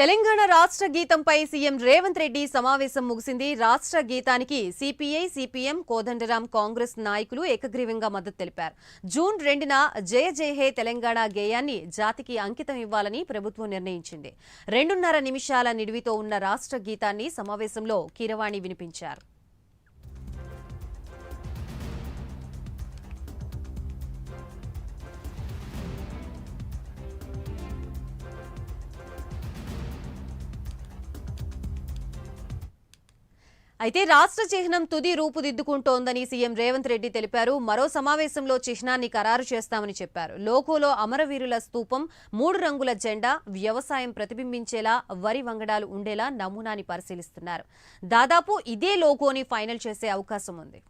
తెలంగాణ రాష్ట్ర గీతంపై సీఎం రేవంత్ రెడ్డి సమావేశం ముగిసింది. రాష్ట్ర గీతానికి సిపిఐ, సిపిఎం, కోదండరాం కాంగ్రెస్ నాయకులు ఏకగ్రీవంగా మద్దతు తెలిపారు. జూన్ 2న జయ జయ హే తెలంగాణ గేయాన్ని జాతికి అంకితం ఇవ్వాలని ప్రభుత్వం నిర్ణయించింది. 2.5 నిమిషాల నిడివితో ఉన్న రాష్ట్ర గీతాన్ని సమావేశంలో కీరవాణి వినిపించారు. అయితే రాష్ట్ర చిహ్నం తుది రూపుదిద్దుకుంటోందని సీఎం రేవంత్ రెడ్డి తెలిపారు. మరో సమావేశంలో చిహ్నాన్ని ఖరారు చేస్తామని చెప్పారు. లోగోలో అమరవీరుల స్తూపం, 3 రంగుల జెండా, వ్యవసాయం ప్రతిబింబించేలా వరి వంగడాలు ఉండేలా నమూనాని పరిశీలిస్తున్నారు. దాదాపు ఇదే లోగోని ఫైనల్ చేసే అవకాశం ఉంది.